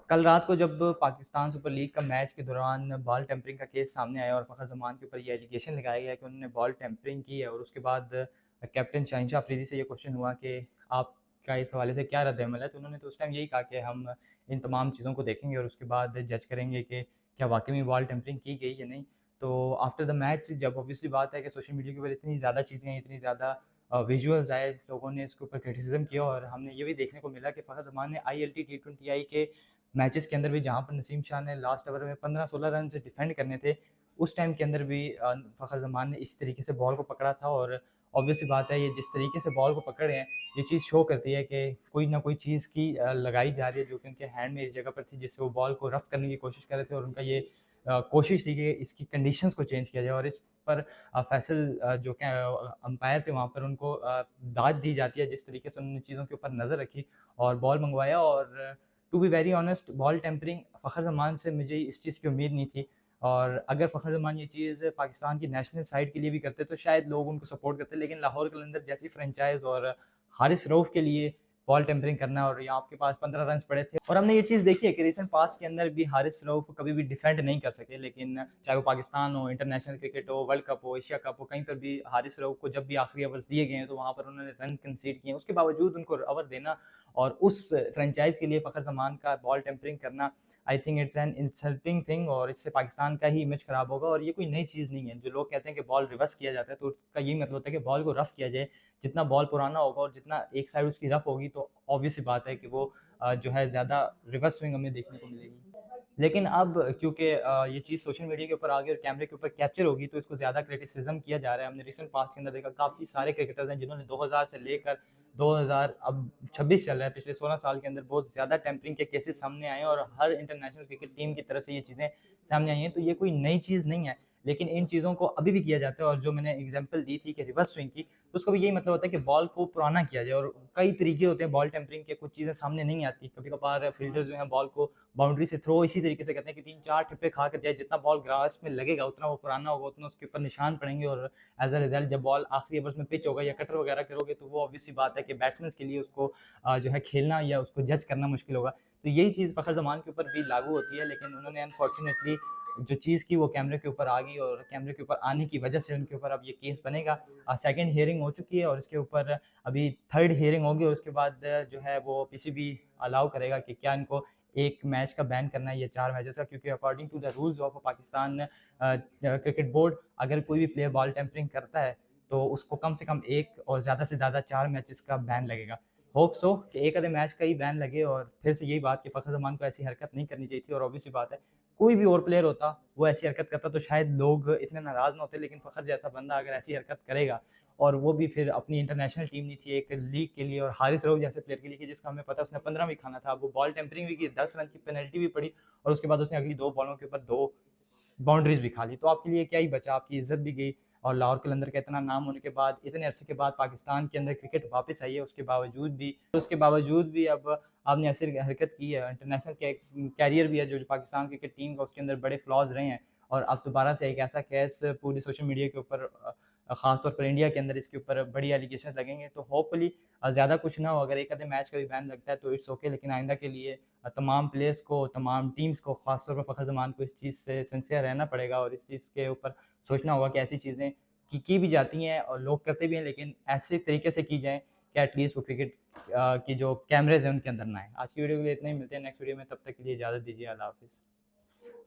कल रात को जब पाकिस्तान सुपर लीग का मैच के दौरान बॉल टेम्परिंग का केस सामने आया और फ़खर जमान के ऊपर ये एलिगेशन लगाया गया कि उन्होंने बॉल टेम्परिंग की है और उसके बाद कैप्टन शाहिनशाह अफरीदी से ये क्वेश्चन हुआ कि आपका इस हवाले से क्या रद्द-ए-अमल है? तो उन्होंने तो उस टाइम यही कहा कि हम इन तमाम चीज़ों को देखेंगे और उसके बाद जज करेंगे कि क्या वाक़ई में बॉल टेम्परिंग की गई या नहीं। तो आफ्टर द मैच जब ऑब्वियसली बात है कि सोशल मीडिया के ऊपर इतनी ज़्यादा चीज़ें हैं, इतनी ज़्यादा विजुअल्स आए, लोगों ने इसके ऊपर क्रिटिसिज़्म किया और हमने ये भी देखने को मिला कि फ़खर जमान ने आईएलटी टी20आई के मैचेस के अंदर भी जहाँ पर नसीम शाह ने लास्ट ओवर में 15-16 रन से डिफेंड करने थे, उस टाइम के अंदर भी फ़खर जमान ने इसी तरीके से बॉल को पकड़ा था और ऑब्वियस सी बात है ये जिस तरीके से बॉल को पकड़े हैं, ये चीज़ शो करती है कि कोई ना कोई चीज़ की लगाई जा रही है जो कि उनके हैंड में इस जगह पर थी जिससे वो बॉल को रफ़ करने की कोशिश कर रहे थे और उनका ये कोशिश थी कि इसकी कंडीशंस को चेंज किया जाए और इस पर फैसल जो कि अंपायर थे वहाँ पर उनको दाद दी जाती है जिस तरीके से उन्होंने चीज़ों के ऊपर नज़र रखी और बॉल मंगवाया और to be very honest ball tampering Fakhar Zaman से मुझे इस चीज़ की उम्मीद नहीं थी और अगर फ़खर जमान ये चीज़ पाकिस्तान की नेशनल साइड के लिए भी करते तो शायद लोग उनको सपोर्ट करते, लेकिन लाहौर कलंदर जैसी फ्रेंचाइज़ और हारिस रऊफ़ के लिए बॉल टेम्परिंग करना और यहाँ आपके पास 15 रन्स पड़े थे और हमने ये चीज़ देखी है कि रीसेंट पास्ट के अंदर भी हारिस रऊफ़ कभी भी डिफेंड नहीं कर सके, लेकिन चाहे वो पाकिस्तान हो, इंटरनेशनल क्रिकेट हो, वर्ल्ड कप हो, एशिया कप हो, कहीं पर भी हारिस रऊफ़ को जब भी आखिरी ओवर्स दिए गए हैं तो वहाँ पर उन्होंने रन कंसीड किए हैं। उसके बावजूद उनको ओवर देना और उस फ्रेंचाइज़ के लिए फ़खर जमान का बॉल टेम्परिंग करना I think it's an insulting thing और इससे पाकिस्तान का ही इमेज खराब होगा और ये कोई नई चीज़ नहीं है। जो लोग कहते हैं कि बॉल रिवर्स किया जाता है तो उसका यही मतलब होता है कि बॉल को रफ़ किया जाए। जितना बॉल पुराना होगा और जितना एक साइड उसकी रफ़ होगी तो ऑब्वियस सी बात है कि वो जो है ज़्यादा रिवर्स स्विंग हमें देखने को मिलेगी। लेकिन अब क्योंकि ये चीज़ सोशल मीडिया के ऊपर आ गई और कैमरे के ऊपर कैप्चर होगी तो इसको ज़्यादा क्रिटिसिज्म किया जा रहा है। हमने रिसेंट पास्ट के अंदर देखा काफ़ी सारे क्रिकेटर्स हैं जिन्होंने 2000 से लेकर 2000 अब 26 चल रहा है, पिछले 16 साल के अंदर बहुत ज़्यादा टेम्परिंग के केसेस सामने आए हैं और हर इंटरनेशनल क्रिकेट टीम की तरफ से ये चीज़ें सामने आई हैं। तो ये कोई नई चीज़ नहीं है, लेकिन इन चीज़ों को अभी भी किया जाता है और जो मैंने एग्ज़ाम्पल दी थी कि रिवर्स स्विंग की, तो उसका भी यही मतलब होता है कि बॉल को पुराना किया जाए और कई तरीके होते हैं बॉल टेम्परिंग के, कुछ चीज़ें सामने नहीं आती। कभी-कभार फील्डर्स जो हैं बॉल को बाउंड्री से थ्रो इसी तरीके से करते हैं कि 3-4 ठप्पे खा कर जाए, जितना बॉल ग्रास में लगेगा उतना वो पुराना होगा, उतना उसके ऊपर निशान पड़ेंगे और एज़ अ रिज़ल्ट जब बॉल आखिरी ओवर्स में पिच होगा या कटर वगैरह करोगे तो वो ऑब्वियस सी बात है कि बैट्समैन के लिए उसको जो है खेलना या उसको जज करना मुश्किल होगा। तो यही चीज़ फ़खर जमान के ऊपर भी लागू होती है, लेकिन उन्होंने अनफॉर्चुनेटली जो चीज़ की वो कैमरे के ऊपर आ गई और कैमरे के ऊपर आने की वजह से उनके ऊपर अब ये केस बनेगा। सेकंड हियरिंग हो चुकी है और इसके ऊपर अभी थर्ड हियरिंग होगी और उसके बाद जो है वो पीसीबी अलाउ करेगा कि क्या इनको 1 मैच का बैन करना है या 4 मैचेस का, क्योंकि according to the rules of Pakistan cricket board अगर कोई भी प्लेयर बॉल टेम्परिंग करता है तो उसको कम से कम 1 और ज़्यादा से ज़्यादा 4 मैचेस का बैन लगेगा। होप सो कि एक आधे मैच का ही बैन लगे और फिर से यही बात कि फ़खर जमान को ऐसी हरकत नहीं करनी चाहिए थी और ऑब्वियस सी बात है, कोई भी और प्लेयर होता, वो ऐसी हरकत करता तो शायद लोग इतने नाराज़ ना होते, लेकिन फ़खर जैसा बंदा अगर ऐसी हरकत करेगा और वो भी फिर अपनी इंटरनेशनल टीम नहीं थी, एक लीग के लिए और हारिस रऊफ़ जैसे प्लेयर के लिए कि जिसका हमें पता है उसने 15 भी खाना था, वो बॉल टेम्परिंग भी की, 10 रन की पेनल्टी भी पड़ी और उसके बाद उसने अगली 2 बॉलों के ऊपर 2 बाउंड्रीज़ भी खा ली। तो आपके लिए क्या ही बचा, आपकी इज़्ज़त भी गई और लाहौर कलंदर का इतना नाम होने के बाद, इतने अरसे के बाद पाकिस्तान के अंदर क्रिकेट वापस आई है, उसके बावजूद भी अब आपने ऐसी हरकत की है। इंटरनेशनल कैरियर भी है जो पाकिस्तान क्रिकेट टीम का, उसके अंदर बड़े फ्लॉज़ रहे हैं और अब दोबारा से एक ऐसा केस पूरी सोशल मीडिया के ऊपर ख़ास तौर पर इंडिया के अंदर इसके ऊपर बड़ी एलिगेशंस लगेंगे। तो होपफुली ज़्यादा कुछ ना हो, अगर एक आधे मैच का भी बैन लगता है तो इट्स ओके, लेकिन आइंदा के लिए तमाम प्लेयर्स को, तमाम टीम्स को, ख़ास तौर पर फ़खर जमान को इस चीज़ से सिंसियर रहना पड़ेगा और इस चीज़ के ऊपर सोचना होगा कि ऐसी चीज़ें की भी जाती हैं और लोग करते भी हैं, लेकिन ऐसे तरीके से की जाएँ कि एटलीस्ट वो क्रिकेट की जो कैमरेज़ हैं उनके अंदर ना आए। आज की वीडियो के लिए इतना ही, मिलते हैं नेक्स्ट वीडियो में, तब तक के लिए इजाज़त दीजिए। अल्लाह हाफ़िज़।